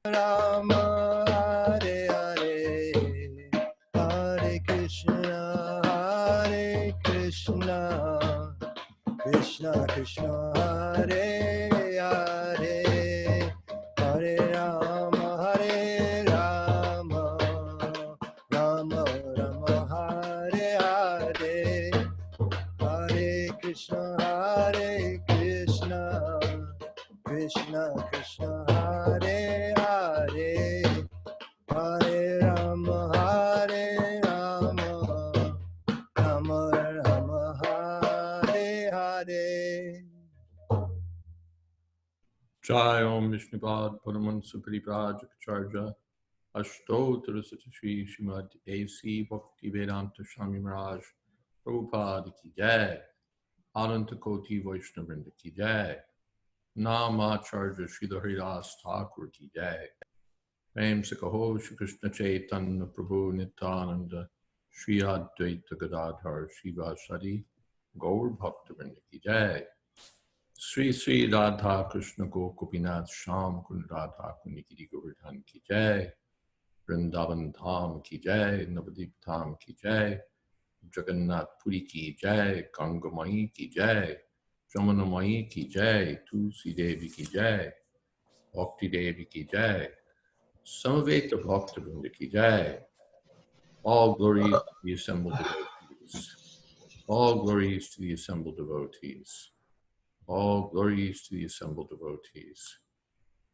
Rama, Hare Hare, Hare Krishna, Krishna Krishna, Hare Hare, Hare Rama, Rama Rama, Hare Hare, Hare Krishna, Krishna Krishna, Hare Hare, Hare Rama, Rama Rama, Hare Hare. Jai Om Vishnupad Paramansa Paripraj Acharya Ashtottara Shri Srimad A.C. Bhakti Vedanta Swami Maharaj Prabhupada Ki Jai Ananta Koti Vaishnavrinda Ki Jai Namacharya Srila Haridas Thakur Ki Jai Prem Sakaho Shri Krishna Chaitanya Prabhu Nityananda Shri Advaita Gadadhar Shivasadi Gaur Bhaktivinoda Ki Jai Sri Sri Radha Krishna Gopinath Sham Kun Radha Kunikiri Govardhan Ki Jai Vrindavan Dham Ki Jai Navadip Dham Ki Jai Jagannath Puri Ki Jai Ganga Mai Ki Jai Jamuna Mai Ki Jai Tulsi Devi Ki Jai Bhakti Devi Ki Jai Samaveta Bhaktivinoda Ki Jai. All glories to the assembled devotees. All glories to the assembled devotees. All glories to the assembled devotees.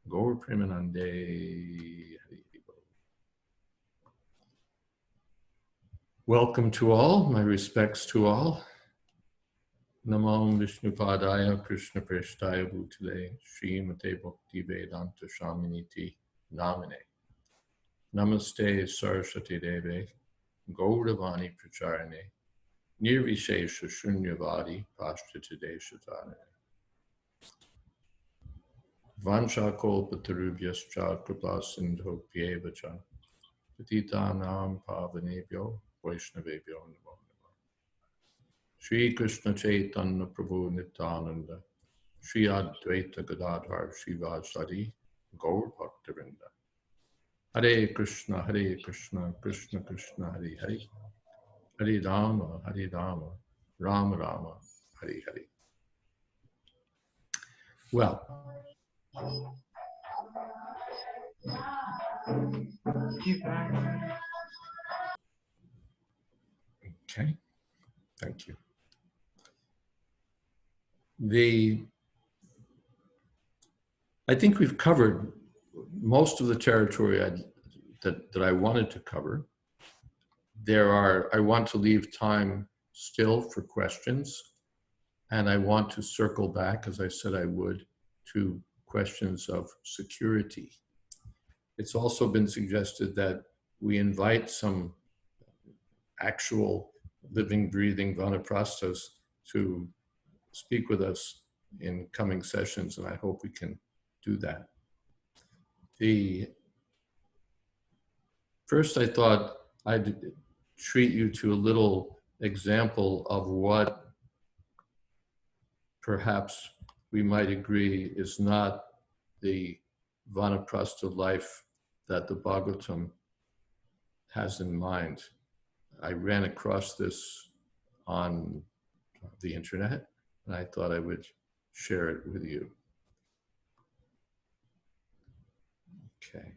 Gaur Premanande. Welcome to all, my respects to all. Namam Vishnupadaya Krishna Preshtaya Bhutale Srimate Bhakti Vedanta Shaminiti Namine. Namaste Saraswati Deve Gauravani Pracharane Nirvishesha Shunyavadi Pashtadeshatane. Vanchakolpatarubhyascha Kripa Sindho Pyevacha Patitanam Pavanebhyo Vaishnavebhyo Namo Namo. Shri Krishna Chaitanya Prabhu Nityananda Shri Advaita Gadadhar Shivasadi Gaur Bhaktivinoda. Hare Krishna Krishna Krishna Hare Hare, Hare Rama Rama Rama Hare Hare. Well, okay, thank you. I think we've covered most of the territory that I wanted to cover. I want to leave time still for questions, and I want to circle back, as I said I would, to questions of security. It's also been suggested that we invite some actual living, breathing Vanaprasthas to speak with us in coming sessions, and I hope we can do that. First, I thought I'd treat you to a little example of what perhaps we might agree is not the Vanaprastha life that the Bhagavatam has in mind. I ran across this on the internet, and I thought I would share it with you. Okay.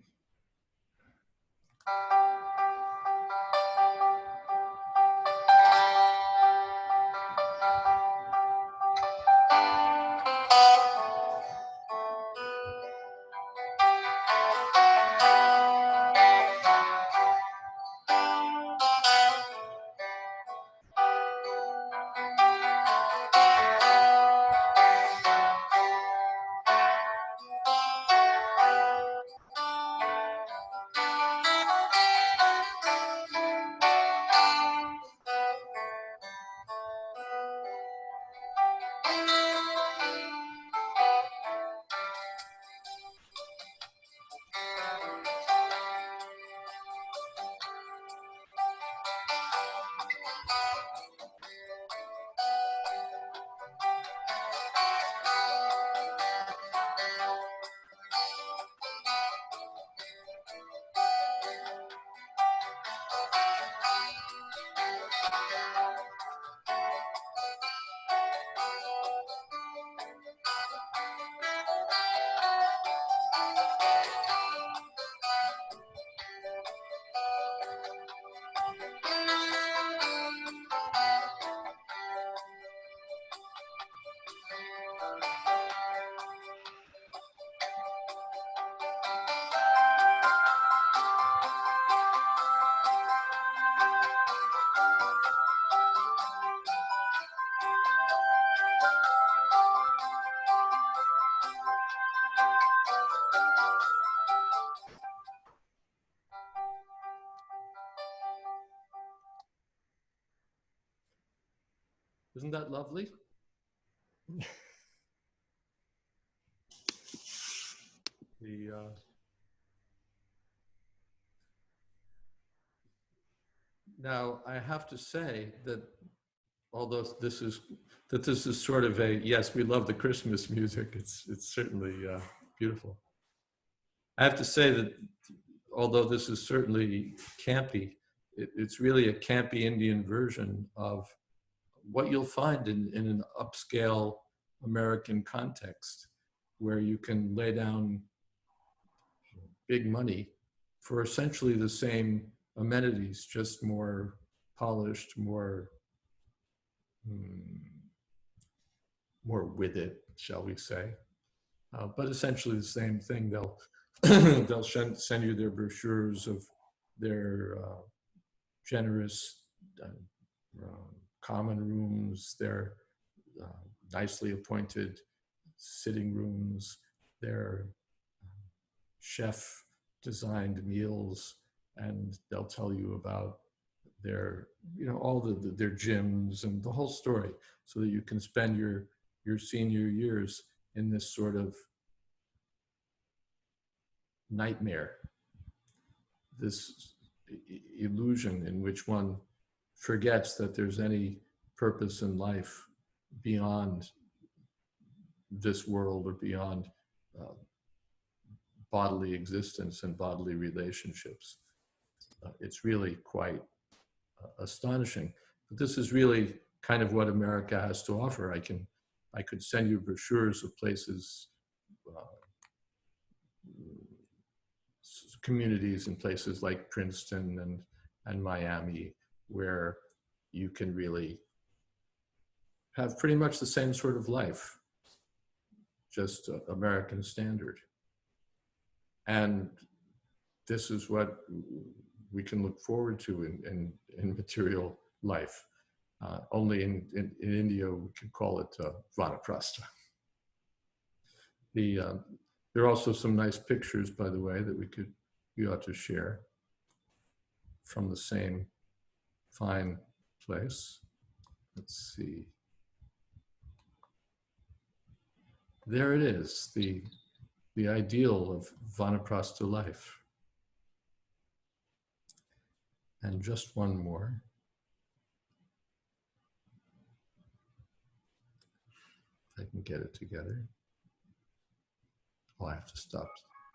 Isn't that lovely? Now, I have to say that although this is sort of a, yes, we love the Christmas music, it's certainly beautiful. I have to say that although this is certainly campy, it's really a campy Indian version of what you'll find in an upscale American context, where you can lay down big money for essentially the same amenities, just more polished, more with it, shall we say. But essentially the same thing. They'll send you their brochures of their generous common rooms, their nicely appointed sitting rooms, their chef designed meals, and they'll tell you about their, all their gyms and the whole story, so that you can spend your senior years in this sort of nightmare, this illusion in which one forgets that there's any purpose in life beyond this world or beyond bodily existence and bodily relationships. It's really quite astonishing. But this is really kind of what America has to offer. I could send you brochures of places, communities in places like Princeton and Miami, where you can really have pretty much the same sort of life, just American standard. And this is what we can look forward to in material life. Only in India, we can call it Vanaprastha. There are also some nice pictures, by the way, that we ought to share from the same fine place. Let's see. There it is, the ideal of Vanaprastha life. And just one more. If I can get it together. Oh, I have to stop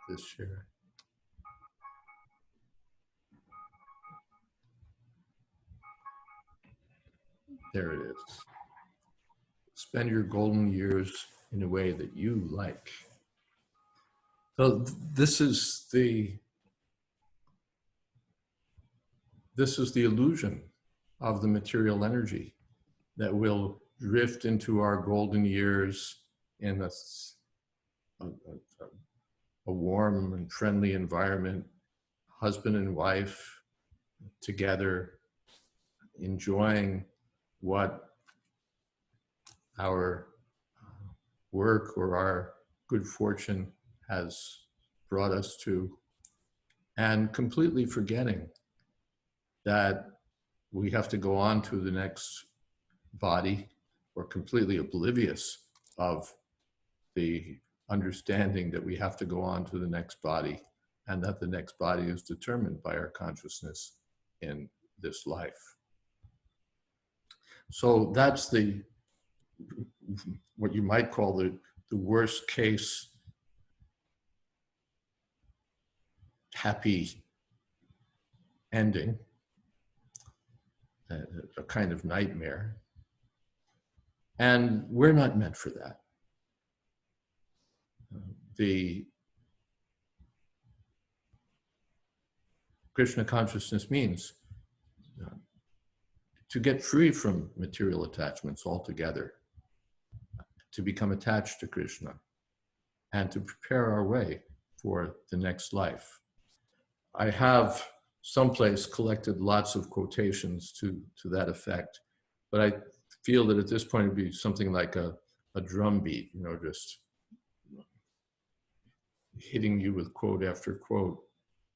this share. There it is. Spend your golden years in a way that you like. So this is the illusion of the material energy that will drift into our golden years in a warm and friendly environment, husband and wife together, enjoying what our work or our good fortune has brought us to, and completely forgetting that we have to go on to the next body, or completely oblivious of the understanding that we have to go on to the next body, and that the next body is determined by our consciousness in this life. So that's what you might call the worst case happy ending, a kind of nightmare. And we're not meant for that. The Krishna consciousness means to get free from material attachments altogether, to become attached to Krishna, and to prepare our way for the next life. I have someplace collected lots of quotations to that effect, but I feel that at this point it'd be something like a drum beat, just hitting you with quote after quote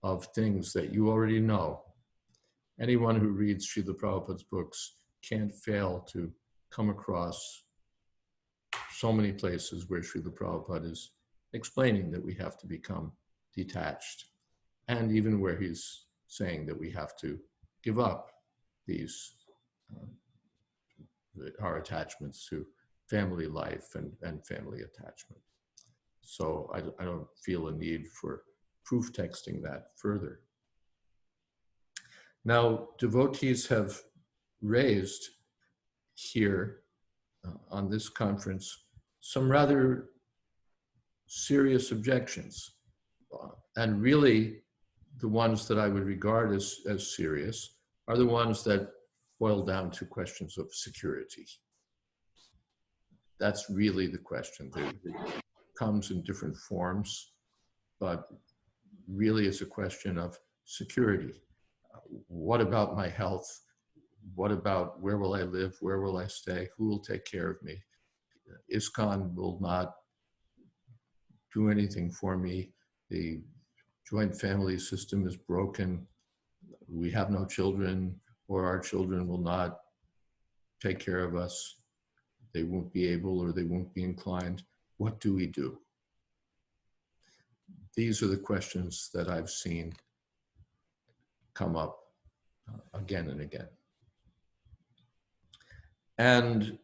of things that you already know. Anyone who reads Srila Prabhupada's books can't fail to come across so many places where Srila Prabhupada is explaining that we have to become detached, and even where he's saying that we have to give up these our attachments to family life and family attachment. So I don't feel a need for proof texting that further. Now, devotees have raised here on this conference some rather serious objections. And really, the ones that I would regard as serious are the ones that boil down to questions of security. That's really the question. It comes in different forms, but really is a question of security. What about my health? What about where will I live? Where will I stay? Who will take care of me? ISKCON will not do anything for me. The joint family system is broken. We have no children, or our children will not take care of us. They won't be able, or they won't be inclined. What do we do? These are the questions that I've seen come up again and again. And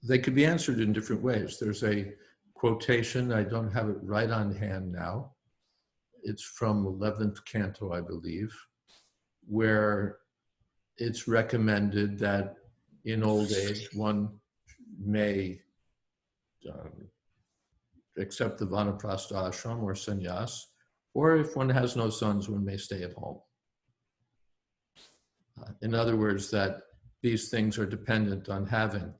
they could be answered in different ways. There's a quotation, I don't have it right on hand now. It's from 11th canto, I believe, where it's recommended that in old age, one may accept the Vanaprastha ashram or sannyas, or if one has no sons, one may stay at home. In other words, that these things are dependent on having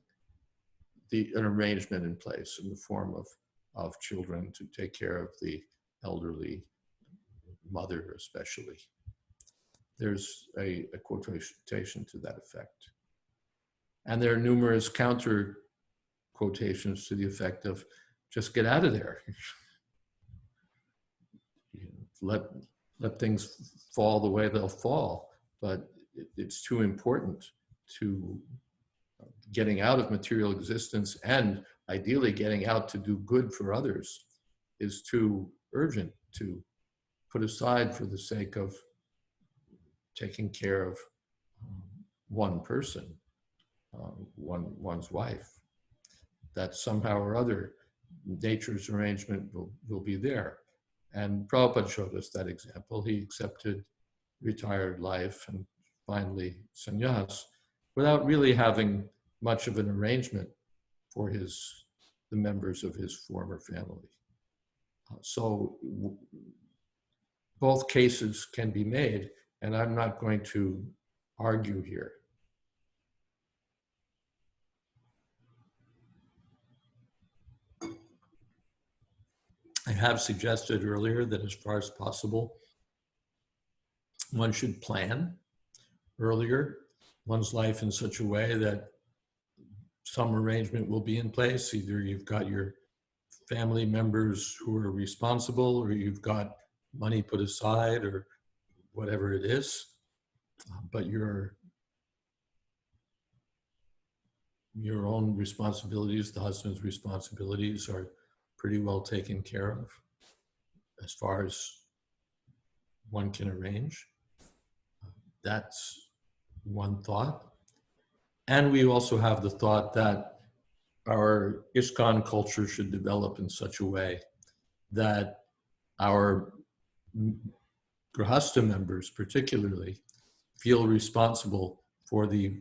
an arrangement in place in the form of children to take care of the elderly, mother especially. There's a quotation to that effect. And there are numerous counter quotations to the effect of, just get out of there. Let things fall the way they'll fall, but it's too important to getting out of material existence, and ideally getting out to do good for others is too urgent to put aside for the sake of taking care of one person, one's wife. That somehow or other, nature's arrangement will be there. And Prabhupada showed us that example. He accepted retired life and finally sannyas without really having much of an arrangement for the members of his former family. So both cases can be made, and I'm not going to argue here. I have suggested earlier that as far as possible, one should plan earlier one's life in such a way that some arrangement will be in place. Either you've got your family members who are responsible, or you've got money put aside, or whatever it is. But your own responsibilities, the husband's responsibilities, are pretty well taken care of as far as one can arrange. That's one thought. And we also have the thought that our ISKCON culture should develop in such a way that our Grihastha members particularly feel responsible for the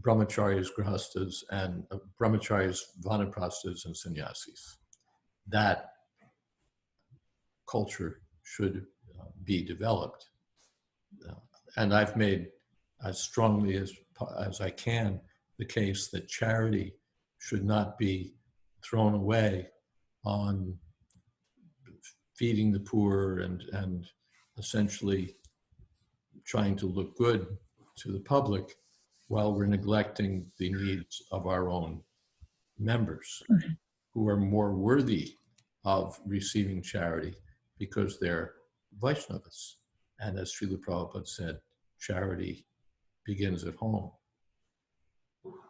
brahmacharis, grihasthas, and brahmacharis, vanaprasthas, and sannyasis. That culture should be developed. And I've made as strongly as I can the case that charity should not be thrown away on feeding the poor and essentially trying to look good to the public while we're neglecting the needs of our own members who are more worthy of receiving charity because they're Vaishnavas. And as Srila Prabhupada said, charity begins at home.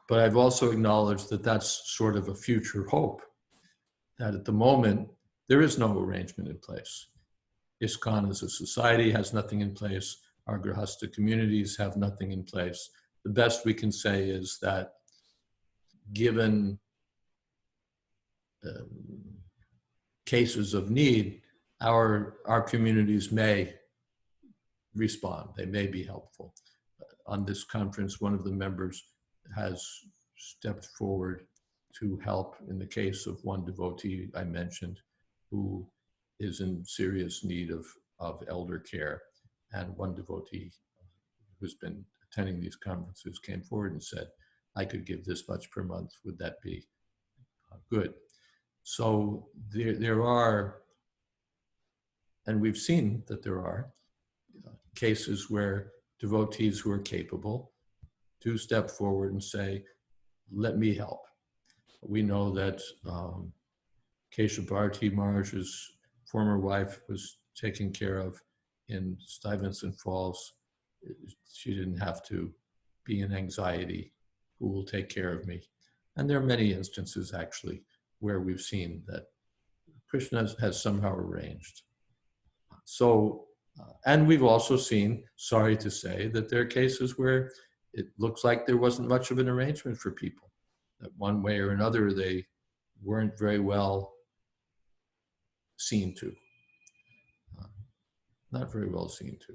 But I've also acknowledged that that's sort of a future hope, that at the moment, there is no arrangement in place. ISKCON as a society has nothing in place. Our Grihastha communities have nothing in place. The best we can say is that given cases of need, our communities may respond. They may be helpful. On this conference, one of the members has stepped forward to help in the case of one devotee I mentioned who is in serious need of elder care. And one devotee who's been attending these conferences came forward and said, I could give this much per month. Would that be good? So there are, and we've seen that there are cases where devotees who are capable do step forward and say, let me help. We know that Keshavarti Maharaj's former wife was taken care of in Stuyvesant Falls. She didn't have to be in anxiety. Who will take care of me? And there are many instances actually where we've seen that Krishna has somehow arranged. So, and we've also seen, sorry to say, that there are cases where it looks like there wasn't much of an arrangement for people. That one way or another, they weren't very well seen to. Not very well seen to.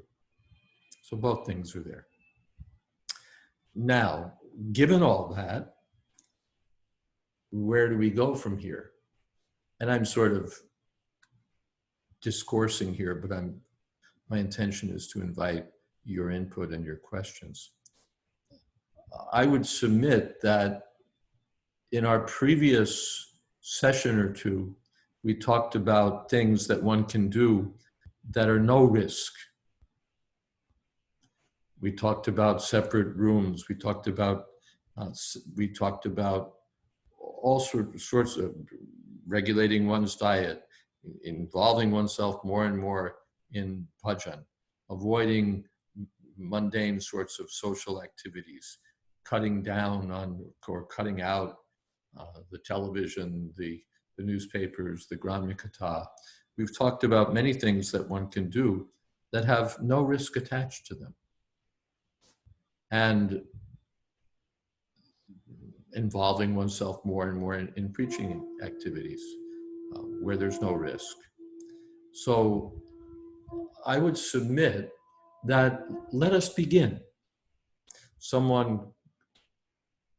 So both things are there. Now, given all that, where do we go from here? And I'm sort of discoursing here, but my intention is to invite your input and your questions. I would submit that in our previous session or two, we talked about things that one can do that are no risk. We talked about separate rooms. We talked about all sorts of regulating one's diet, involving oneself more and more in bhajan, avoiding mundane sorts of social activities, cutting down on or cutting out the television, the newspapers, the Gramya Katha. We've talked about many things that one can do that have no risk attached to them. And involving oneself more and more in preaching activities where there's no risk. So I would submit that let us begin. Someone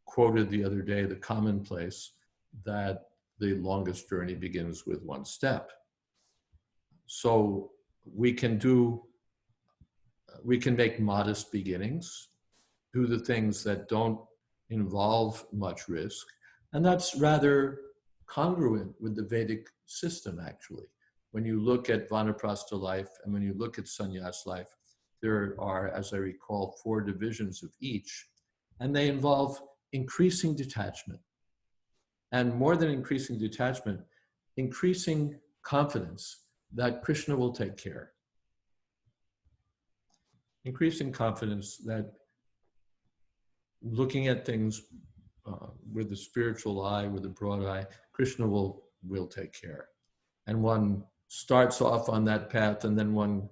quoted the other day the commonplace that the longest journey begins with one step. So we can make modest beginnings, do the things that don't involve much risk, and that's rather congruent with the Vedic system, actually. When you look at Vanaprastha life and when you look at sannyas life, there are, as I recall, 4 divisions of each, and they involve increasing detachment. And more than increasing detachment, increasing confidence that Krishna will take care. Increasing confidence that looking at things with a spiritual eye, with a broad eye, Krishna will take care. And one starts off on that path, and then one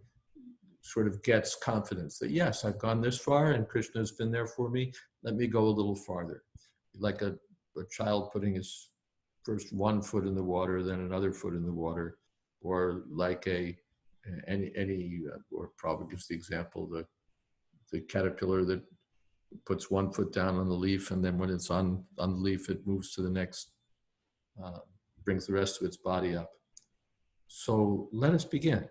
sort of gets confidence that, yes, I've gone this far and Krishna has been there for me. Let me go a little farther. Like a child putting his first one foot in the water, then another foot in the water, or like or Prabhupada gives the example, the caterpillar that puts one foot down on the leaf, and then when it's on the leaf, it moves to the next, brings the rest of its body up. So let us begin.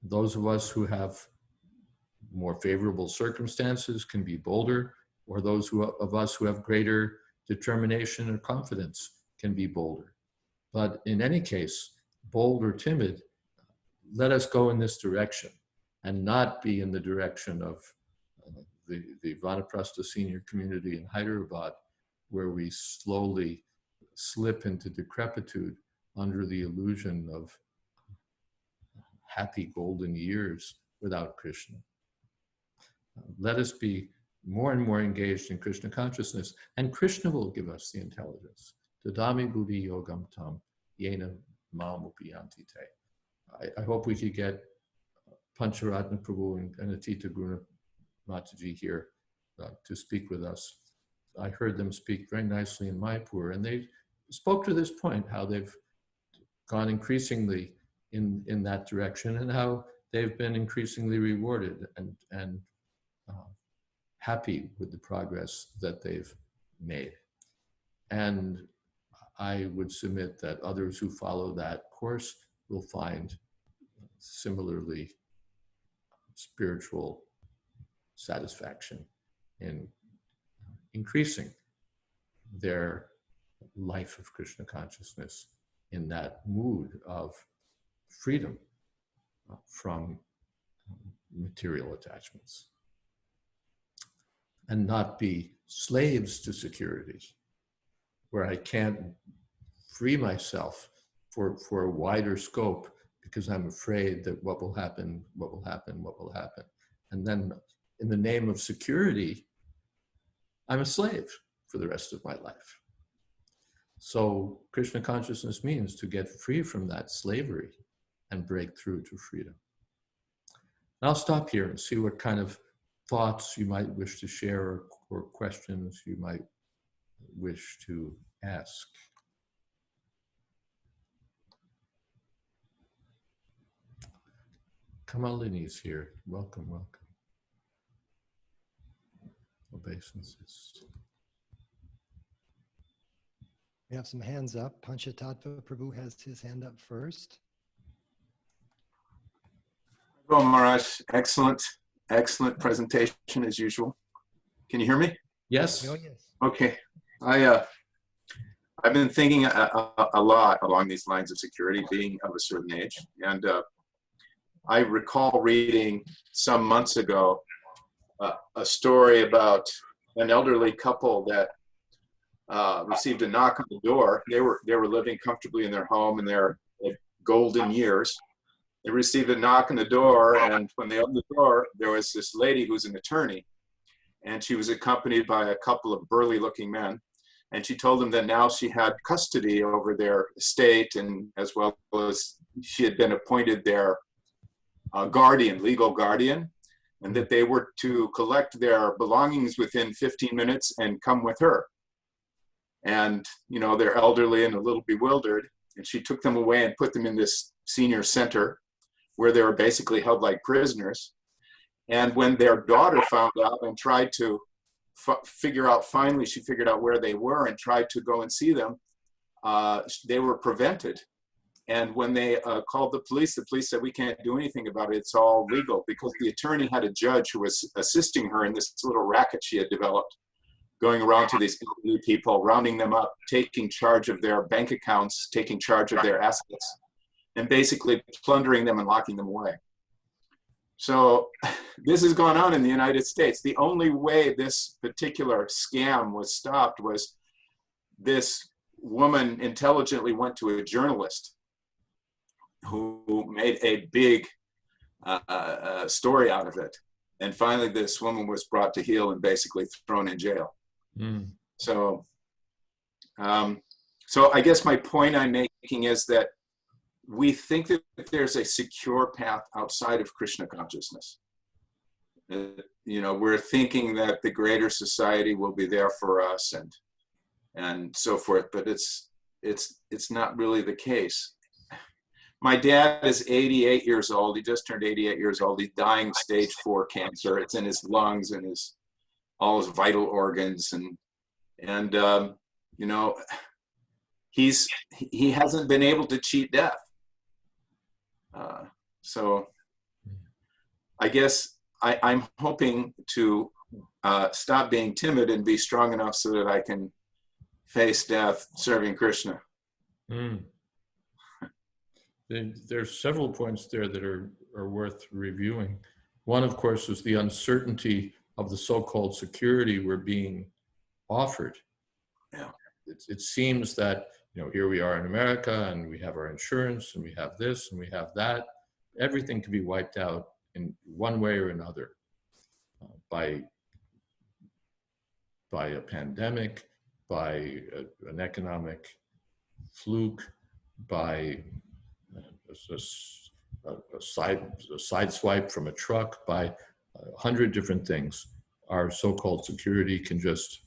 Those of us who have more favorable circumstances can be bolder, or those of us who have greater determination or confidence can be bolder. But in any case, bold or timid, let us go in this direction and not be in the direction of the Vanaprastha senior community in Hyderabad, where we slowly slip into decrepitude under the illusion of happy golden years without Krishna. Let us be more and more engaged in Krishna consciousness, and Krishna will give us the intelligence. Tadami buddhi yogam tam yena mamupi antite. I hope we could get Pancharatna Prabhu and Atita Guna Mataji here to speak with us. I heard them speak very nicely in Mayapur, and they spoke to this point, how they've gone increasingly in that direction, and how they've been increasingly rewarded and happy with the progress that they've made. And I would submit that others who follow that course will find similarly spiritual satisfaction in increasing their life of Krishna consciousness in that mood of freedom from material attachments, and not be slaves to securities, where I can't free myself for a wider scope because I'm afraid that what will happen. And then in the name of security, I'm a slave for the rest of my life. So Krishna consciousness means to get free from that slavery and break through to freedom. And I'll stop here and see what kind of thoughts you might wish to share or questions you might wish to ask. Kamalini's here. Welcome, welcome. Obeisances. We have some hands up. Panchatattva Prabhu has his hand up first. Hello, Maharaj. Excellent presentation as usual. Can you hear me? Yes. Oh, yes. Okay. I've been thinking a lot along these lines of security, being of a certain age, and I recall reading some months ago a story about an elderly couple that received a knock on the door. They were living comfortably in their home in their golden years. They received a knock on the door, and when they opened the door, there was this lady who's an attorney, and she was accompanied by a couple of burly-looking men. And she told them that now she had custody over their estate, and as well as she had been appointed their legal guardian, and that they were to collect their belongings within 15 minutes and come with her. And, you know, they're elderly and a little bewildered, and she took them away and put them in this senior center where they were basically held like prisoners. And when their daughter found out and tried to finally she figured out where they were and tried to go and see them, they were prevented. And when they called the police said, we can't do anything about it, it's all legal, because the attorney had a judge who was assisting her in this little racket she had developed, going around to these elderly people, rounding them up, taking charge of their bank accounts, taking charge of their assets, and basically plundering them and locking them away. So this has gone on in the United States. The only way this particular scam was stopped was this woman intelligently went to a journalist who made a big story out of it. And finally, this woman was brought to heel and basically thrown in jail. Mm. So I guess my point I'm making is that we think that there's a secure path outside of Krishna consciousness. You know, we're thinking that the greater society will be there for us and so forth, but it's not really the case. My dad is 88 years old. He just turned 88 years old. He's dying stage 4 cancer. It's in his lungs and all his vital organs, and you know, he hasn't been able to cheat death. So I guess I'm hoping to stop being timid and be strong enough so that I can face death serving Krishna. Mm. There's several points there that are worth reviewing. One, of course, is the uncertainty of the so-called security we're being offered. Yeah. It seems that, you know, here we are in America and we have our insurance and we have this and we have that. Everything can be wiped out in one way or another by by a pandemic, by an economic fluke, by a side swipe from a truck, by 100 different things. Our so-called security can just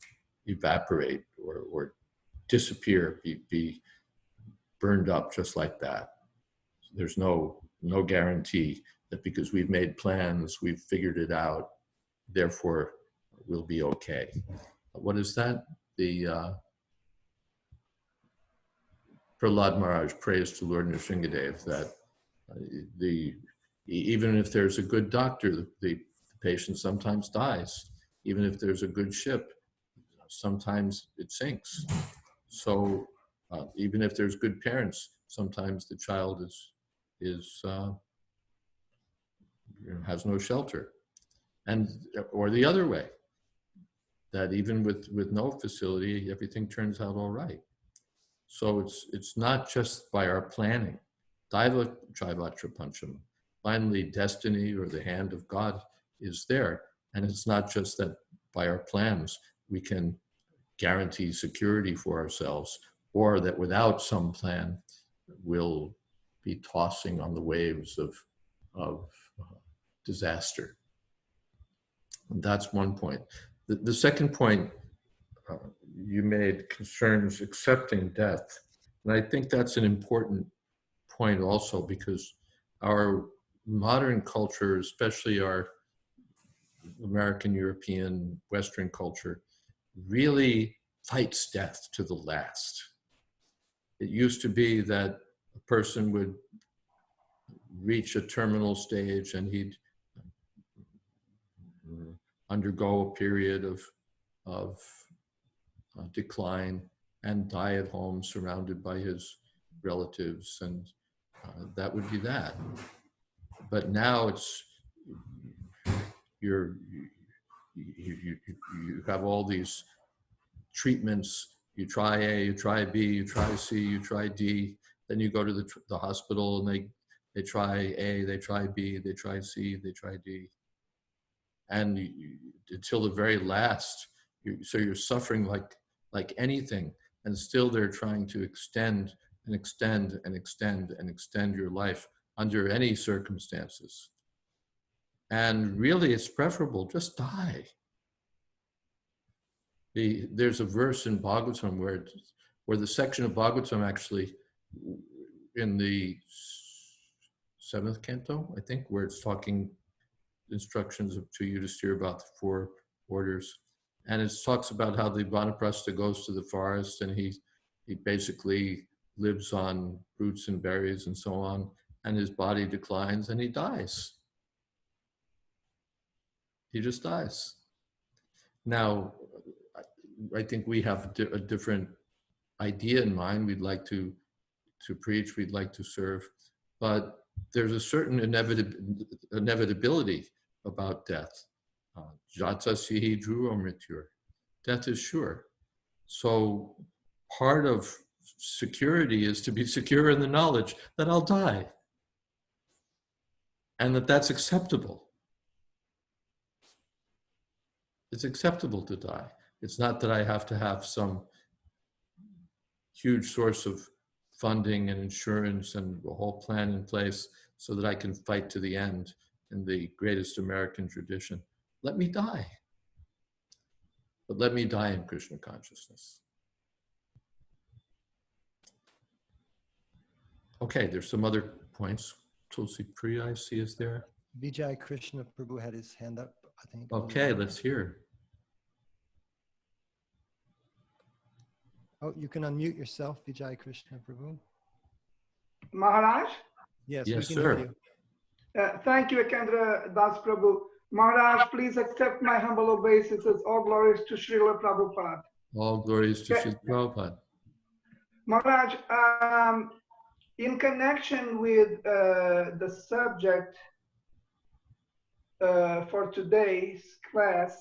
evaporate or disappear, be burned up just like that. There's no guarantee that because we've made plans, we've figured it out, therefore we'll be okay. What is that? The Prahlad Maharaj prays to Lord Nrsingadev that even if there's a good doctor, the patient sometimes dies. Even if there's a good ship, sometimes it sinks. So even if there's good parents, sometimes the child has no shelter, or the other way, that even with no facility, everything turns out all right. So it's not just by our planning. Daiva Jayavatra Pancham. Finally, destiny or the hand of God is there. And it's not just that by our plans we can guarantee security for ourselves, or that without some plan we'll be tossing on the waves of disaster. And that's one point. The second point you made concerns accepting death. And I think that's an important point also, because our modern culture, especially our American, European, Western culture, really fights death to the last. It used to be that a person would reach a terminal stage and he'd undergo a period of decline and die at home surrounded by his relatives, and that would be that. But now it's you have all these treatments. You try A, you try B, you try C, you try D. Then you go to the hospital and they try A, they try B, they try C, they try D. And until the very last, so you're suffering like anything, and still they're trying to extend and extend and extend and extend your life under any circumstances. And really, it's preferable, just die. There's a verse in Bhagavatam where the section of Bhagavatam actually, in the 7th canto, I think, where it's talking instructions to Yudhisthira about the 4 orders. And it talks about how the Vanaprastha goes to the forest and he basically lives on roots and berries and so on, and his body declines and he dies. He just dies. Now, I think we have a different idea in mind. We'd like to preach, we'd like to serve, but there's a certain inevitability about death. Jata sihi dhruva mrityur. Death is sure. So part of security is to be secure in the knowledge that I'll die, and that's acceptable. It's acceptable to die. It's not that I have to have some huge source of funding and insurance and a whole plan in place so that I can fight to the end in the greatest American tradition. Let me die. But let me die in Krishna consciousness. Okay, there's some other points. Tulsi Priya, I see, is there. Vijay Krishna Prabhu had his hand up, I think. Okay, let's hear. Oh, you can unmute yourself, Vijay Krishna Prabhu. Maharaj? Yes, Yes, we can sir. hear you. Thank you, Ekendra Das Prabhu. Maharaj, please accept my humble obeisances. All glories to Srila Prabhupada. All glories to Srila Prabhupada. Maharaj, in connection with the subject for today's class,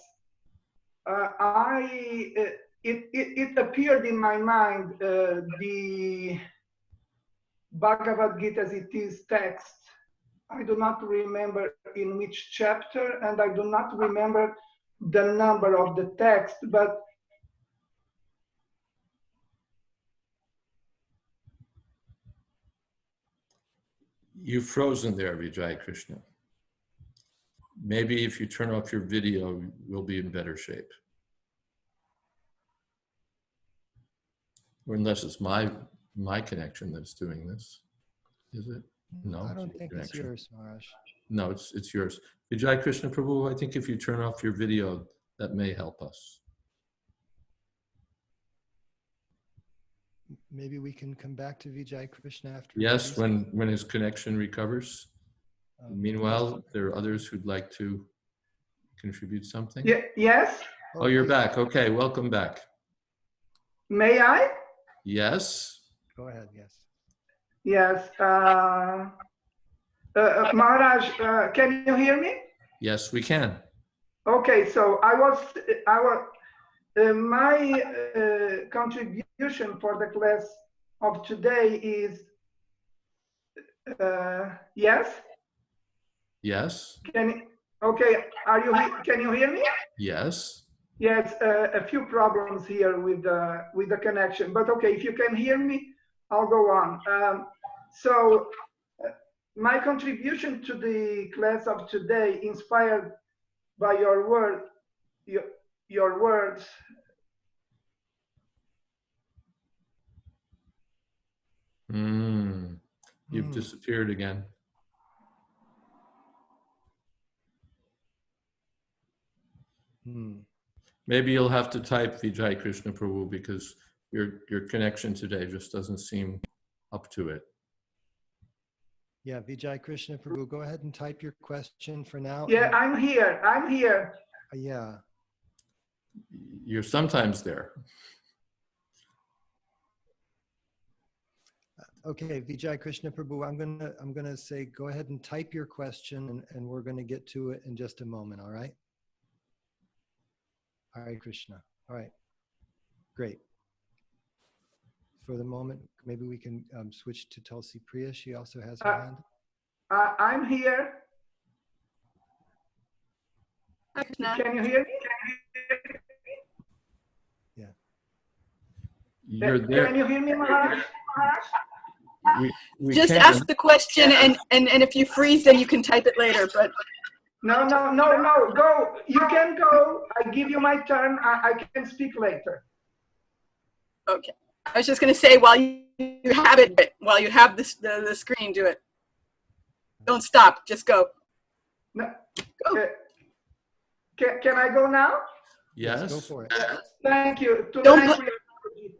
it appeared in my mind the Bhagavad Gita as it is text. I do not remember in which chapter, and I do not remember the number of the text, but You've frozen there, Vijay Krishna. Maybe if you turn off your video, we'll be in better shape. Or unless it's my connection that's doing this. Is it? No. I don't think it's yours, Maharaj. No, it's yours. Vijay Krishna Prabhu, I think if you turn off your video, that may help us. Maybe we can come back to Vijay Krishna after. Yes, when his connection recovers. Meanwhile, there are others who'd like to contribute something. Yeah, yes. Oh, you're back. Okay, welcome back. May I? Yes. Go ahead. Yes. Yes. Maharaj, can you hear me? Yes, we can. Okay, so my contribution for the class of today is yes. Yes. Okay, can you hear me? Yes. Yes, a few problems here with the connection, but okay, if you can hear me, I'll go on. So my contribution to the class of today, inspired by your words. You've disappeared again. Maybe you'll have to type Vijay Krishna Prabhu because your connection today just doesn't seem up to it. Yeah, Vijay Krishna Prabhu, go ahead and type your question for now. Yeah, I'm here. Yeah. You're sometimes there. Okay, Vijay Krishna Prabhu, I'm gonna say go ahead and type your question, and we're gonna get to it in just a moment. All right. Hare Krishna. All right. Great. For the moment, maybe we can switch to Tulsi Priya. She also has her hand. I'm here. Can you hear me? Yeah. You're there. Can you hear me, Maharaj? We just can. ask the question, and if you freeze, then you can type it later. But No. Go. You can go. I give you my turn. I can speak later. okay, I was just going to say while you have it, while you have the screen, do it. Don't stop. Just go. No. Go. Can I go now? Yes. Let's go for it. Thank you.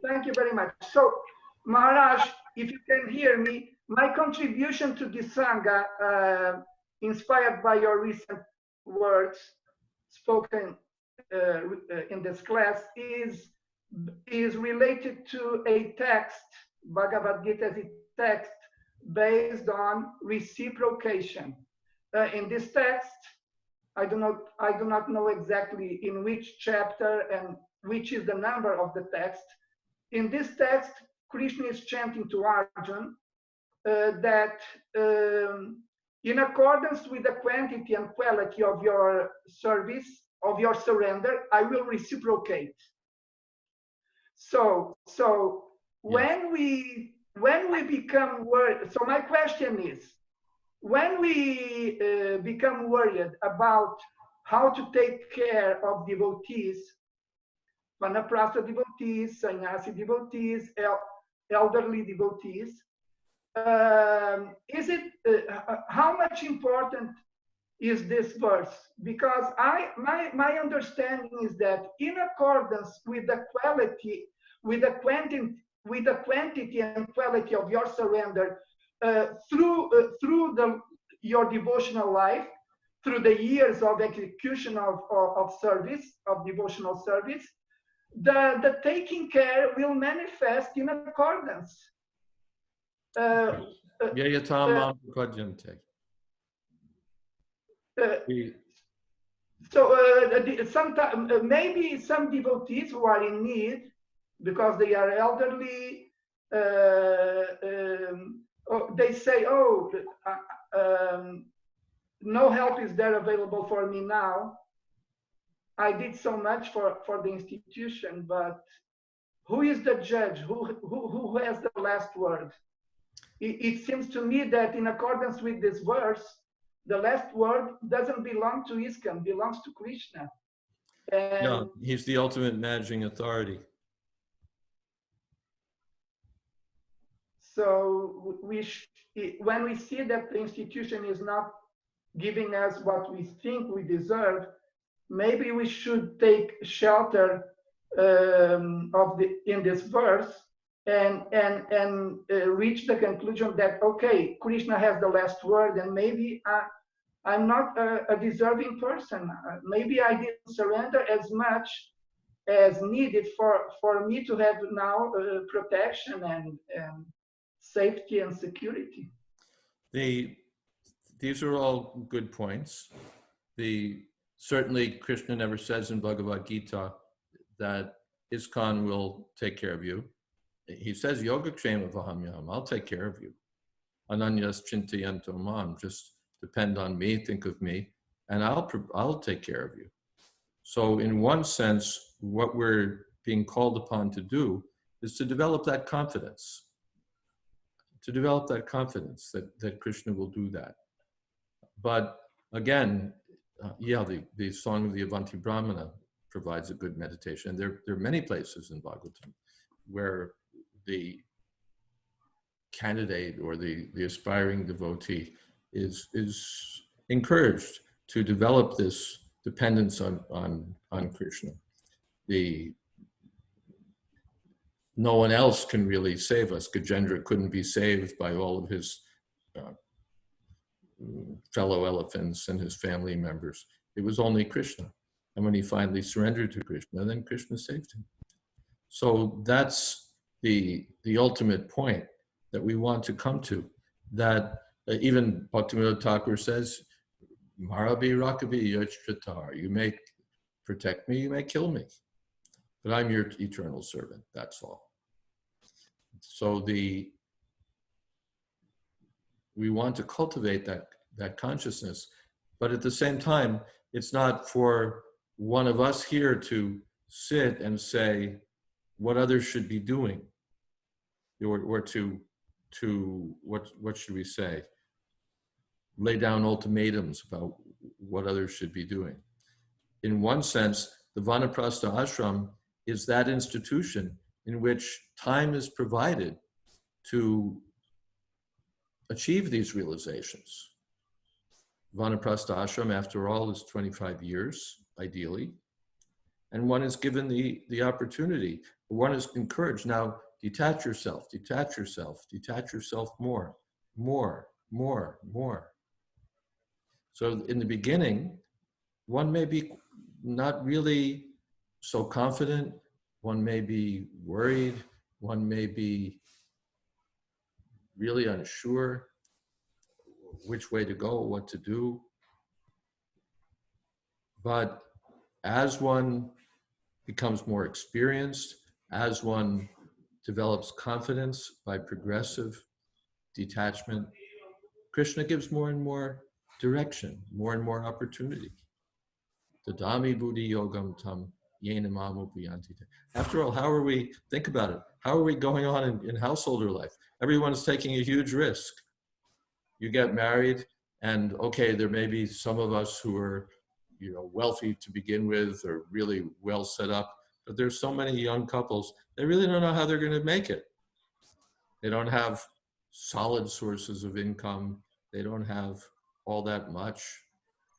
Thank you very much. So, Maharaj, if you can hear me, my contribution to the Sangha, inspired by your recent words spoken in this class, is related to a text, Bhagavad Gita's text, based on reciprocation. In this text, I do not know exactly in which chapter and which is the number of the text. In this text, Krishna is chanting to Arjuna that in accordance with the quantity and quality of your service, of your surrender, I will reciprocate. So when we become worried, so my question is, when we become worried about how to take care of devotees, Vanaprastha devotees, sannyasi devotees, elderly devotees, is it how much important is this verse? Because my understanding is that in accordance with the quality, with the quantity and quality of your surrender, through your devotional life, through the years of execution of service, of devotional service, the taking care will manifest in accordance. So maybe some devotees who are in need because they are elderly, they say, no help is there available for me now. I did so much for the institution, but who is the judge? Who has the last word? it seems to me that in accordance with this verse, the last word doesn't belong to ISKCON, belongs to Krishna. And Yeah, he's the ultimate managing authority. so when we see that the institution is not giving us what we think we deserve, maybe we should take shelter in this verse and reach the conclusion that, okay, Krishna has the last word, and maybe I'm not a deserving person. Maybe I didn't surrender as much as needed for me to have now protection and safety and security. These are all good points. Certainly Krishna never says in Bhagavad Gita that ISKCON will take care of you. He says, Yogakshema Vahamyam, I'll take care of you. Ananyas Chintayanto Mam, just depend on me, think of me, and I'll take care of you. So in one sense, what we're being called upon to do is to develop that confidence. That Krishna will do that. But again, the Song of the Avanti Brahmana provides a good meditation. There are many places in Bhagavatam where the candidate or the aspiring devotee is encouraged to develop this dependence on Krishna. No one else can really save us. Gajendra couldn't be saved by all of his fellow elephants and his family members. It was only Krishna. And when he finally surrendered to Krishna, then Krishna saved him. So that's the ultimate point that we want to come to, that even Bhaktivinoda Thakur says, Marabi Rakabi Yachchatar, you may protect me, you may kill me, but I'm your eternal servant, that's all. So we want to cultivate that consciousness, but at the same time, it's not for one of us here to sit and say what others should be doing, or to what should we say? Lay down ultimatums about what others should be doing. In one sense, the Vanaprastha ashram is that institution in which time is provided to achieve these realizations. Vanaprastha ashram, after all, is 25 years, ideally. And one is given the opportunity. One is encouraged, now detach yourself more. So in the beginning, one may be not really so confident, one may be worried, one may be really unsure which way to go, what to do. But as one becomes more experienced, as one develops confidence by progressive detachment, Krishna gives more and more direction, more and more opportunity. Dadami buddhi yogam tam yena mamu puyanti. After all, think about it, how are we going on in householder life? Everyone's taking a huge risk. You get married, and okay, there may be some of us who are, wealthy to begin with, or really well set up, but there's so many young couples, they really don't know how they're going to make it. They don't have solid sources of income. They don't have all that much.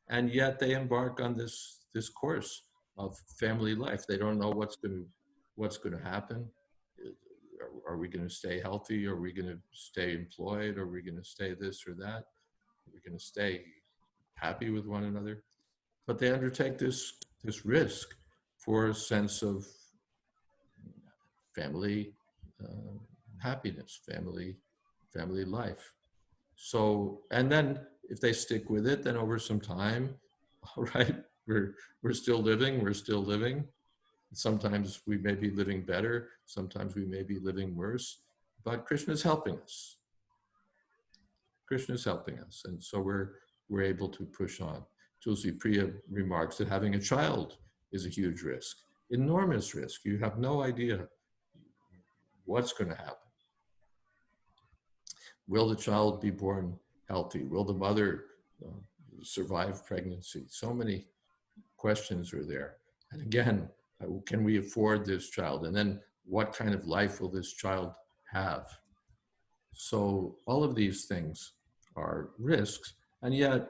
And yet they embark on this course of family life. They don't know what's going to happen. Are we going to stay healthy? Are we going to stay employed? Are we going to stay this or that? Are we going to stay happy with one another? But they undertake this risk for a sense of family happiness, family life. So, and then if they stick with it, then over some time, all right, we're still living. Sometimes we may be living better, sometimes we may be living worse, but Krishna's helping us. And so we're able to push on. Tulsi Priya remarks that having a child is a huge risk, enormous risk. You have no idea what's going to happen. Will the child be born healthy? Will the mother survive pregnancy? So many questions are there. And again, can we afford this child? And then what kind of life will this child have? So all of these things are risks, and yet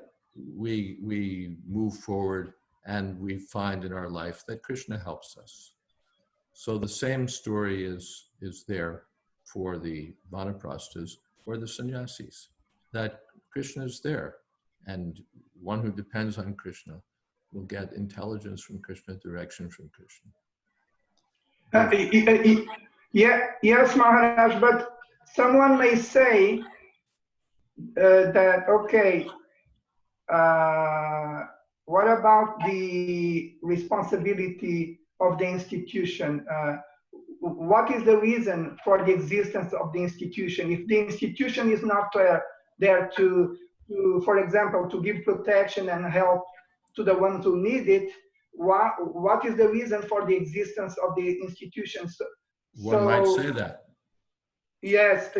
we move forward and we find in our life that Krishna helps us. So the same story is there for the Vanaprasthas or the sannyasis, that Krishna is there, and one who depends on Krishna will get intelligence from Krishna, direction from Krishna. Yes, Maharaj, but someone may say that, okay, what about the responsibility of the institution? What is the reason for the existence of the institution? If the institution is not there to, for example, to give protection and help to the ones who need it, what is the reason for the existence of the institution? One might say that. Yes.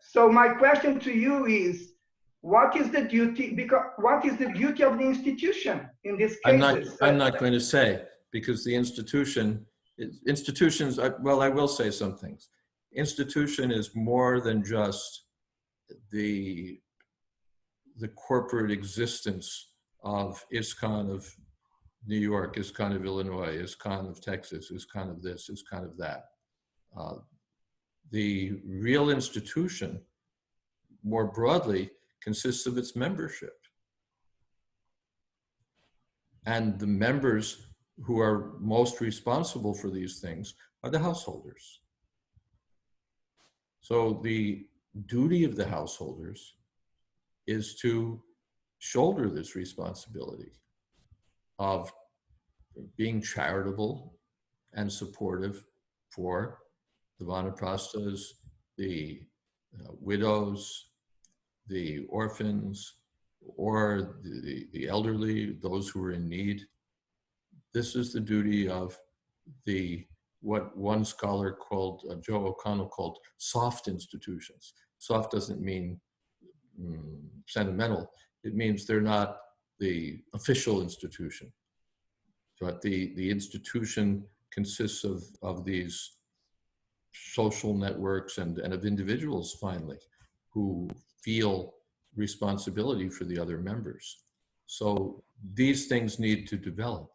So my question to you is, what is the duty? Because what is the duty of the institution in this case? I'm not going to say, because the institutions. Well, I will say some things. Institution is more than just the corporate existence of ISKCON of New York, ISKCON of Illinois, ISKCON of Texas, ISKCON of this, ISKCON of that. The real institution, more broadly, consists of its membership. And the members who are most responsible for these things are the householders. So the duty of the householders is to shoulder this responsibility of being charitable and supportive for the Vanaprasthas, the widows, the orphans, or the elderly, those who are in need. This is the duty of what one scholar called, Joe O'Connell called, soft institutions. Soft doesn't mean sentimental. It means they're not the official institution. But the institution consists of these social networks and of individuals, finally, who feel responsibility for the other members. So these things need to develop.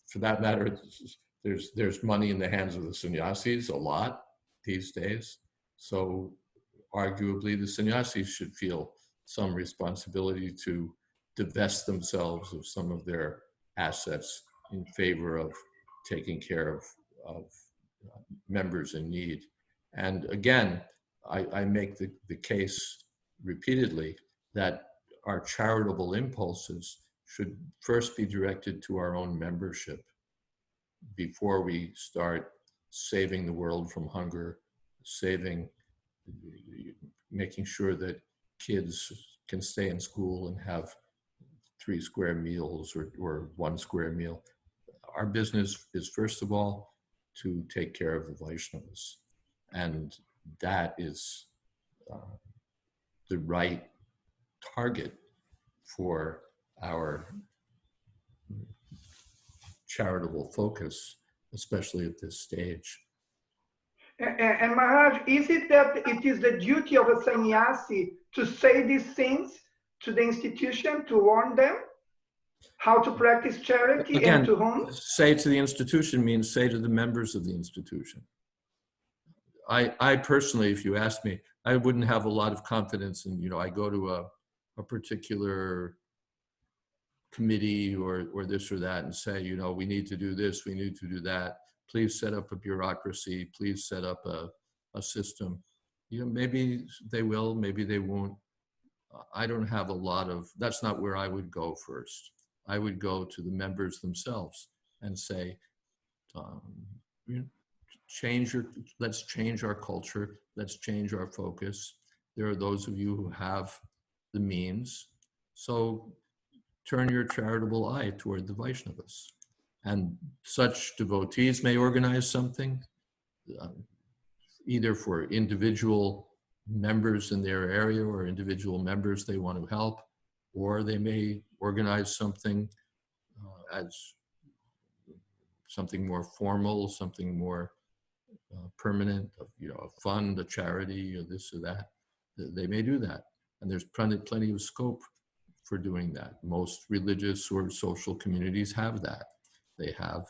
For that matter, there's money in the hands of the sannyasis, a lot these days. So arguably the sannyasis should feel some responsibility to divest themselves of some of their assets in favor of taking care of members in need. And again, I make the case repeatedly that our charitable impulses should first be directed to our own membership before we start saving the world from hunger, making sure that kids can stay in school and have 3 square meals or 1 square meal. Our business is, first of all, to take care of the Vaishnavas. And that is the right target for our charitable focus, especially at this stage. And Maharaj, is it that it is the duty of a sannyasi to say these things to the institution, to warn them how to practice charity? Again, and to whom? Say to the institution means say to the members of the institution. I personally, if you ask me, I wouldn't have a lot of confidence in, I go to a particular committee or this or that and say, we need to do this, we need to do that. Please set up a bureaucracy, please set up a system. Maybe they will, maybe they won't. I don't have a lot of, that's not where I would go first. I would go to the members themselves and say, let's change our culture, let's change our focus. There are those of you who have the means, so turn your charitable eye toward the Vaishnavas. And such devotees may organize something, either for individual members in their area or individual members they want to help, or they may organize something as something more formal, something more permanent, a fund, a charity, or this or that. They may do that. And there's plenty of scope for doing that. Most religious or social communities have that. They have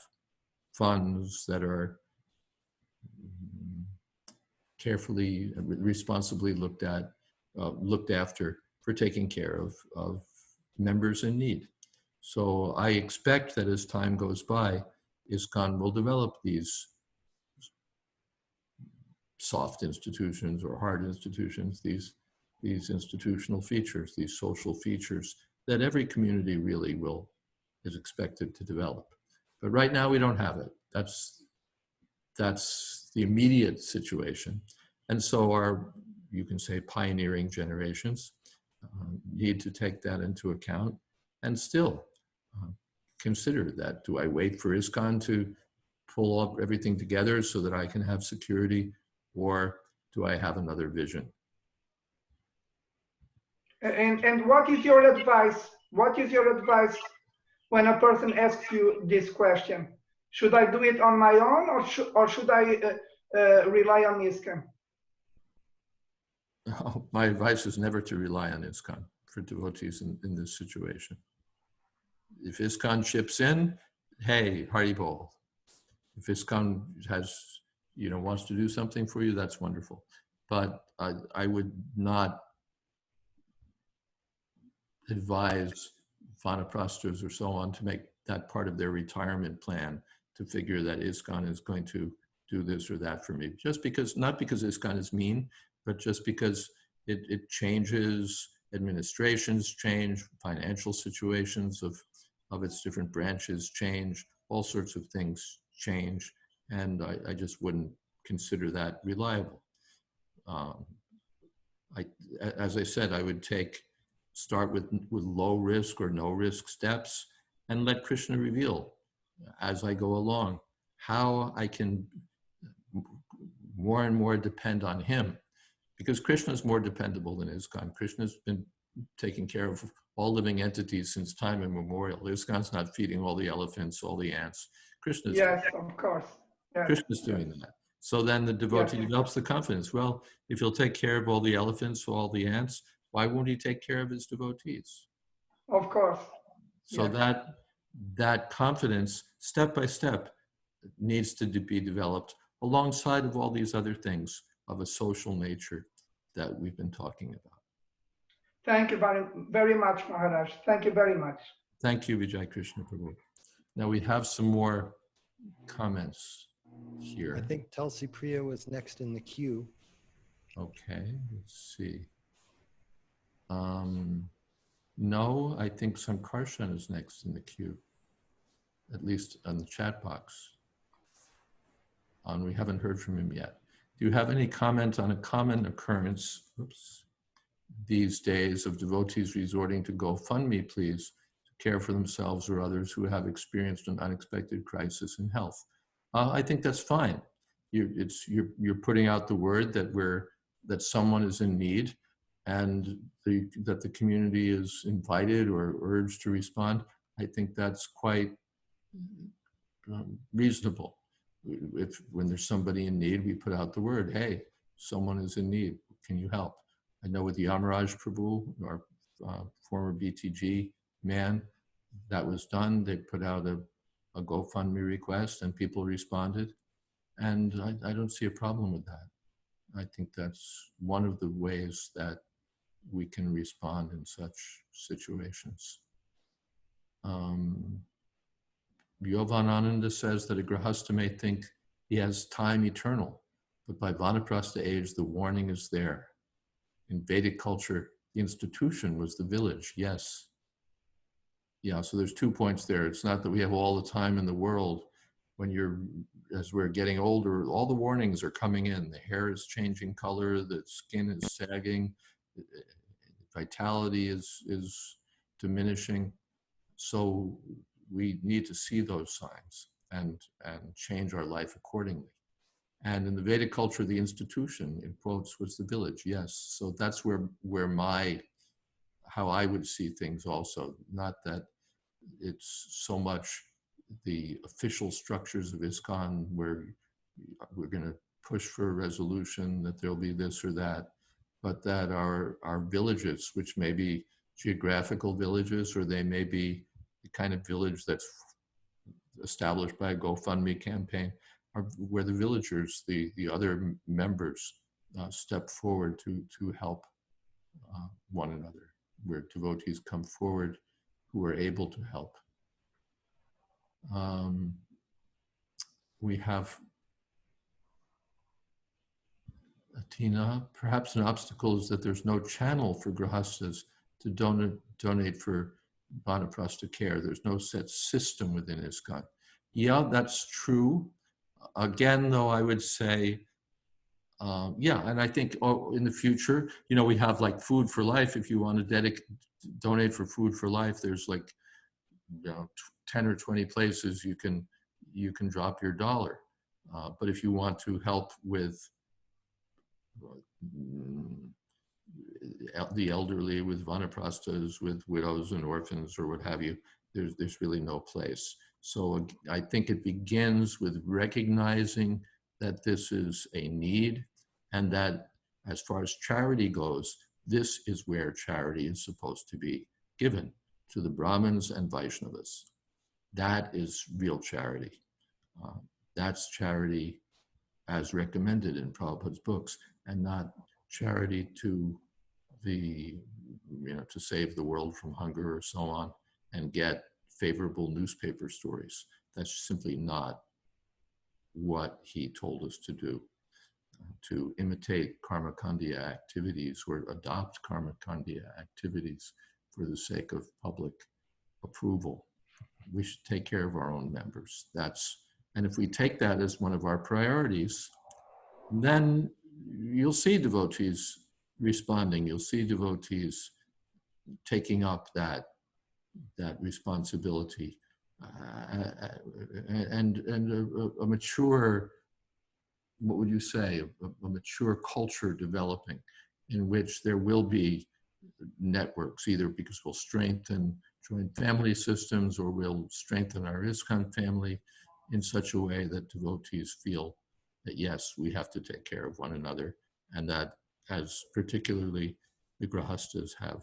funds that are carefully, responsibly looked after for taking care of members in need. So I expect that as time goes by, ISKCON will develop these soft institutions or hard institutions, these institutional features, these social features that every community really is expected to develop. But right now we don't have it. That's the immediate situation. And so you can say pioneering generations need to take that into account and still consider that. Do I wait for ISKCON to pull up everything together so that I can have security, or do I have another vision? And what is your advice? What is your advice when a person asks you this question? Should I do it on my own, or should I rely on ISKCON? Oh, my advice is never to rely on ISKCON for devotees in this situation. If ISKCON chips in, hey, Hari Bol. If ISKCON wants to do something for you, that's wonderful. But I would not advise Vanaprasthas or so on to make that part of their retirement plan, to figure that ISKCON is going to do this or that for me. Just because, not because ISKCON is mean, but just because it changes, administrations change, financial situations of its different branches change, all sorts of things change, and I just wouldn't consider that reliable. As I said, I would start with low risk or no risk steps and let Krishna reveal as I go along how I can more and more depend on him, because Krishna is more dependable than ISKCON. Krishna's been taking care of all living entities since time immemorial. ISKCON's not feeding all the elephants, all the ants. Krishna's of course. Yes. Krishna's doing that. So then the devotee develops the confidence. Well, if he'll take care of all the elephants, all the ants, why won't he take care of his devotees? Of course. So that confidence, step by step, needs to be developed alongside of all these other things of a social nature that we've been talking about. Thank you very, very much, Maharaj. Thank you very much. Thank you, Vijay Krishna Prabhu. Now we have some more comments here. I think Tulsi Priya was next in the queue. Okay, let's see. No, I think Sankarshan is next in the queue, at least on the chat box. We haven't heard from him yet. Do you have any comment on a common occurrence these days of devotees resorting to GoFundMe, please, to care for themselves or others who have experienced an unexpected crisis in health? I think that's fine. You're putting out the word that someone is in need, and that the community is invited or urged to respond. I think that's quite reasonable. When there's somebody in need, we put out the word, hey, someone is in need, can you help? I know with Yamaraj Prabhu, our former BTG man, that was done. They put out a GoFundMe request and people responded. And I don't see a problem with that. I think that's one of the ways that we can respond in such situations. Yovanananda says that a grahastha may think he has time eternal, but by Vanaprastha age, the warning is there. In Vedic culture, the institution was the village, yes. Yeah, so there's 2 points there. It's not that we have all the time in the world. As we're getting older, all the warnings are coming in. The hair is changing color, the skin is sagging, vitality is diminishing. So we need to see those signs and change our life accordingly. And in the Vedic culture, the institution, in quotes, was the village. Yes. So that's where how I would see things also. Not that it's so much the official structures of ISKCON where we're going to push for a resolution that there'll be this or that, but that our villages, which may be geographical villages, or they may be the kind of village that's established by a GoFundMe campaign, are where the villagers, the other members, step forward to help one another, where devotees come forward who are able to help. We have Atina, perhaps an obstacle is that there's no channel for grahastas to donate for Vanaprastha care. There's no set system within ISKCON. Yeah, that's true. Again, though, I would say, yeah, and I think in the future, we have like Food for Life. If you want to donate for Food for Life, there's like 10 or 20 places you can drop your dollar. But if you want to help with the elderly, with Vanaprasthas, with widows and orphans, or what have you, there's really no place. So I think it begins with recognizing that this is a need, and that as far as charity goes, this is where charity is supposed to be given, to the Brahmins and Vaishnavas. That is real charity. That's charity as recommended in Prabhupada's books, and not charity to to save the world from hunger or so on and get favorable newspaper stories. That's simply not what he told us to do. To imitate karmakandya activities or adopt karmakandya activities for the sake of public approval. We should take care of our own members. And if we take that as one of our priorities, then you'll see devotees responding. You'll see devotees taking up that responsibility, and a mature, what would you say, a mature culture developing in which there will be networks, either because we'll strengthen joint family systems or we'll strengthen our ISKCON family in such a way that devotees feel that, yes, we have to take care of one another, and that as particularly the grahastas have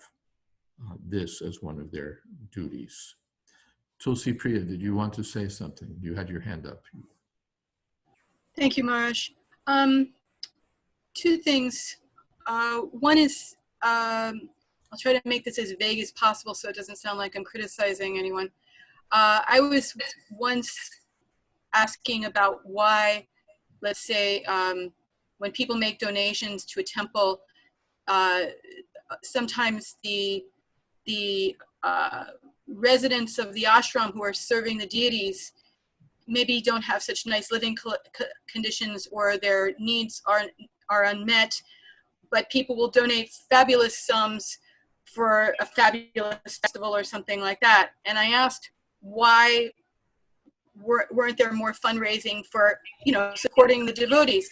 this as one of their duties. Tulsi Priya, did you want to say something? You had your hand up. Thank you, Maharaj. Two things. One is, I'll try to make this as vague as possible so it doesn't sound like I'm criticizing anyone. I was once asking about why, let's say, when people make donations to a temple, sometimes the residents of the ashram who are serving the deities maybe don't have such nice living conditions, or their needs are unmet, but people will donate fabulous sums for a fabulous festival or something like that. And I asked, why weren't there more fundraising for, supporting the devotees?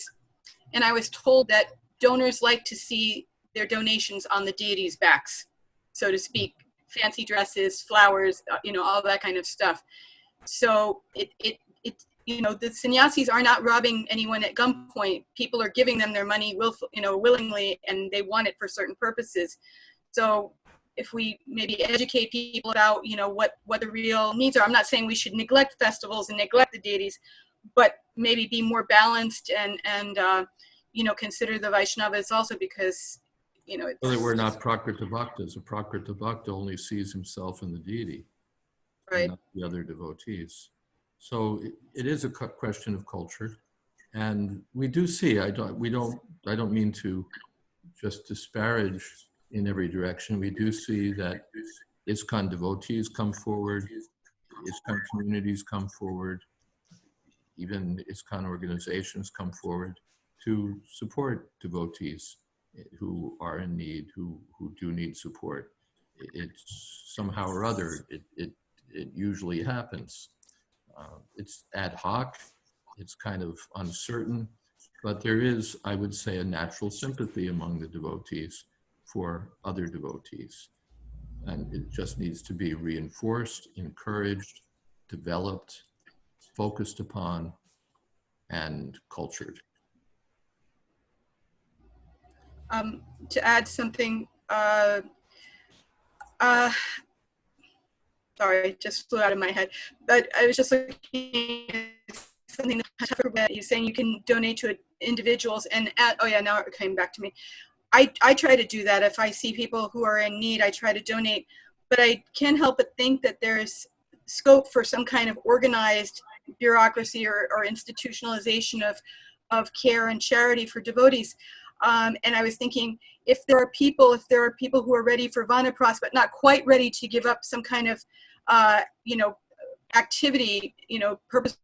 And I was told that donors like to see their donations on the deities' backs, so to speak, fancy dresses, flowers, all that kind of stuff. So the sannyasis are not robbing anyone at gunpoint. People are giving them their money willingly, and they want it for certain purposes. So if we maybe educate people about, what the real needs are, I'm not saying we should neglect festivals and neglect the deities, but maybe be more balanced and consider the Vaishnavas also, because, Well, we're not Prakrita Bhaktas. A Prakrita Bhakta only sees himself in the deity, right, not the other devotees. So it is a question of culture, and we do see. I don't mean to just disparage in every direction. We do see that ISKCON devotees come forward, ISKCON communities come forward, even ISKCON organizations come forward to support devotees who are in need, who do need support. It's somehow or other, it usually happens. It's ad hoc, it's kind of uncertain, But there is, I would say, a natural sympathy among the devotees for other devotees. And it just needs to be reinforced, encouraged, developed, focused upon, and cultured. To add something, sorry, it just flew out of my head, but I was just looking at something that he's saying you can donate to individuals, and oh yeah, now it came back to me. I try to do that. If I see people who are in need, I try to donate, but I can't help but think that there's scope for some kind of organized bureaucracy or institutionalization of care and charity for devotees. And I was thinking, if there are people who are ready for Vanaprastha, but not quite ready to give up some kind of, activity, purposeful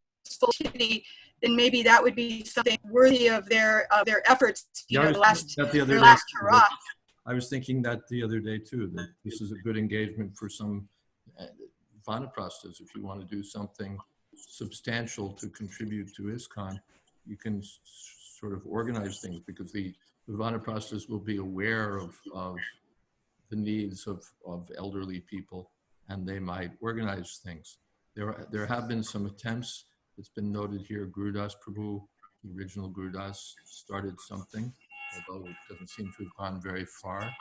activity, then maybe that would be something worthy of their efforts. Yeah, the last hurrah. I was thinking that the other day too, that this is a good engagement for some Vanaprasthas. If you want to do something substantial to contribute to ISKCON, you can sort of organize things, because the Vanaprasthas will be aware of the needs of elderly people, and they might organize things. There have been some attempts. It's been noted here, Gurudas Prabhu, the original Gurudas, started something, although it doesn't seem to have gone very far.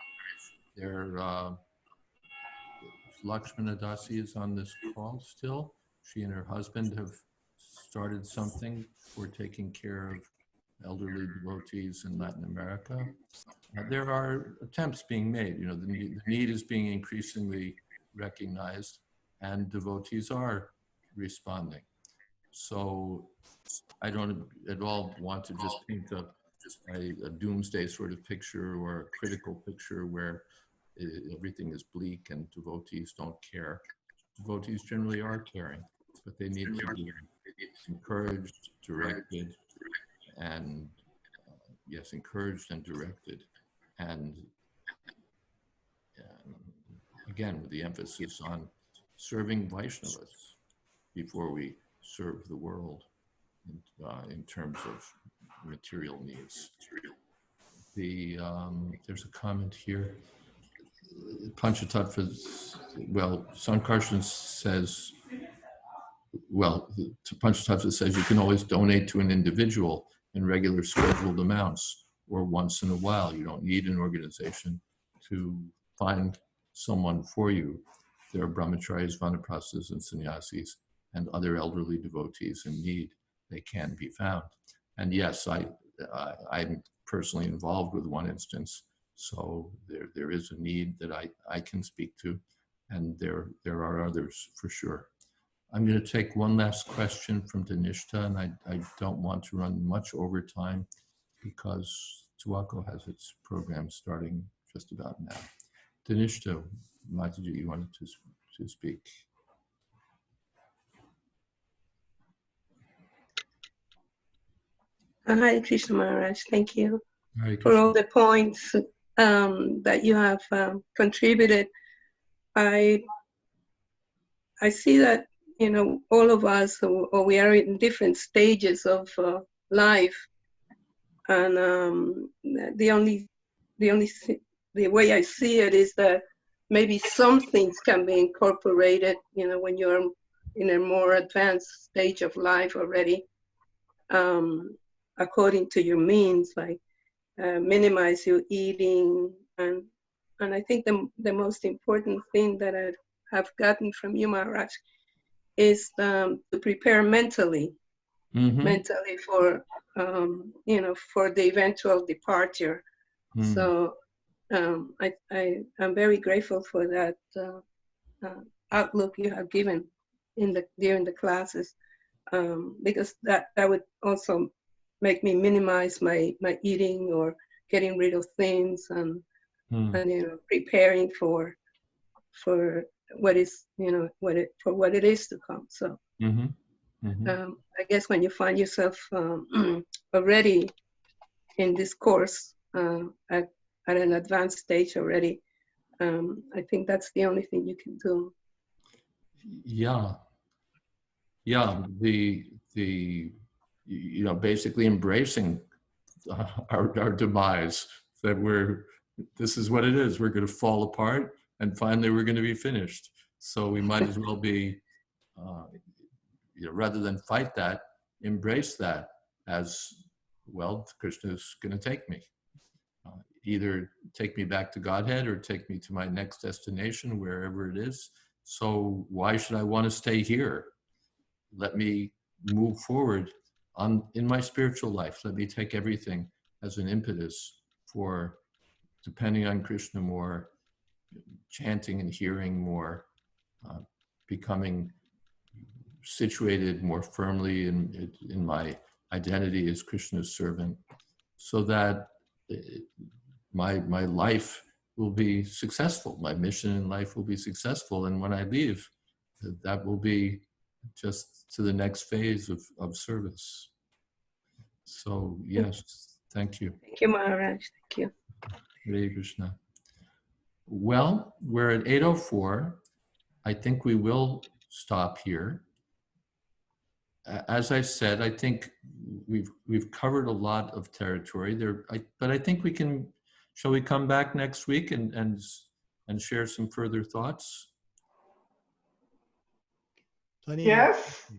Lakshmana Dasi is on this call still. She and her husband have started something for taking care of elderly devotees in Latin America. There are attempts being made. The need is being increasingly recognized, and devotees are responding. So I don't at all want to just paint a doomsday sort of picture or a critical picture where everything is bleak and devotees don't care. Devotees generally are caring, but they need to be encouraged, directed, and yes, encouraged and directed. And again, with the emphasis on serving Vaishnavas before we serve the world in terms of material needs. There's a comment here. Panchatattva, well, Sankarshan says, Panchatattva says you can always donate to an individual in regular scheduled amounts or once in a while. You don't need an organization to find someone for you. There are brahmacharis, vanaprasthas, and sannyasis, and other elderly devotees in need. They can be found. And yes, I'm personally involved with one instance, so there is a need that I can speak to, and there are others for sure. I'm going to take one last question from Danishta, and I don't want to run much over time because Tuako has its program starting just about now. Danishta, Mataji, you wanted to speak. Hi, Krishna Maharaj. Thank you for all the points that you have contributed. I see that, all of us, or we are in different stages of life, and the way I see it is that maybe some things can be incorporated, when you're in a more advanced stage of life already, according to your means, like minimize your eating, and I think the most important thing that I have gotten from you, Maharaj, is to prepare mentally for for the eventual departure. So I'm very grateful for that outlook you have given during the classes, because that would also make me minimize my eating or getting rid of things, and preparing for what is what it is to come. So I guess when you find yourself already in this course at an advanced stage already, I think that's the only thing you can do. Yeah, the basically embracing our demise, that this is what it is. We're going to fall apart, and finally we're going to be finished. So we might as well be, rather than fight that, embrace that as, well, Krishna's going to take me. Either take me back to Godhead or take me to my next destination, wherever it is. So why should I want to stay here? Let me move forward in my spiritual life. Let me take everything as an impetus for depending on Krishna more, chanting and hearing more, becoming situated more firmly in my identity as Krishna's servant, so that my life will be successful. My mission in life will be successful. And when I leave, that will be just to the next phase of service. So, yes, thank you. Thank you, Maharaj. Thank you. Hare Krishna. Well, we're at 8:04. I think we will stop here. As I said, I think we've covered a lot of territory there, but I think we can. Shall we come back next week and share some further thoughts? Plenty. Yes.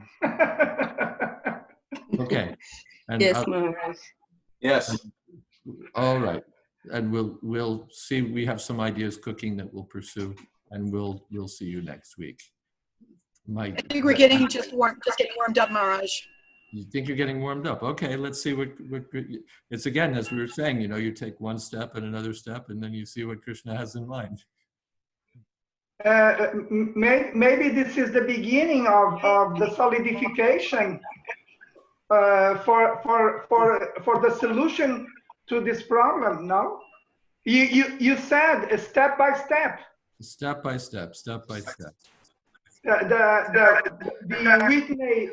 Okay. And Yes, Maharaj. Yes. all right. And we'll see. We have some ideas cooking that we'll pursue, and we'll see you next week. I think we're getting just getting warmed up, Maharaj. You think you're getting warmed up? Okay, let's see what it's again, as we were saying, you take one step and another step, and then you see what Krishna has in mind. Maybe this is the beginning of the solidification for the solution to this problem. No, you said step by step. Step by step, step by step. The Whitney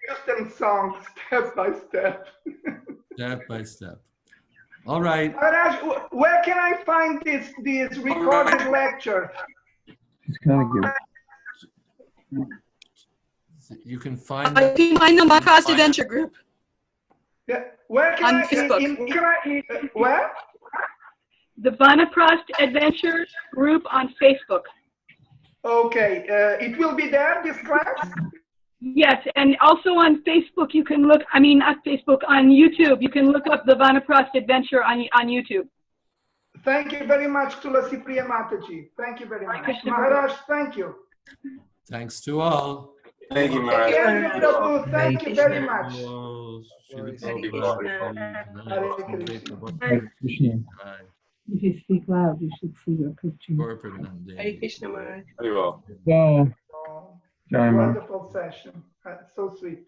Houston song, step by step. Step by step. All right. Maharaj, where can I find this recorded lecture? You can find You can find the Vanaprastha Adventure group. Yeah. Where can On I Facebook. where? The Vanaprastha Adventure group on Facebook. Okay, it will be there, this class? Yes, and also on Facebook, you can look, not Facebook, on YouTube, you can look up the Vanaprastha Adventure on YouTube. Thank you very much, Tulasi Priya Mataji. Thank you very much. Krishna. Maharaj, thank you. Thanks to all. Thank you, Maharaj. Thank you, Prabhu. Thank you very much. Hare Krishna. If you speak loud, you should see your picture. Hare Krishna, Maharaj. Very well. Wow. Oh, Jai Ma. wonderful session. So sweet.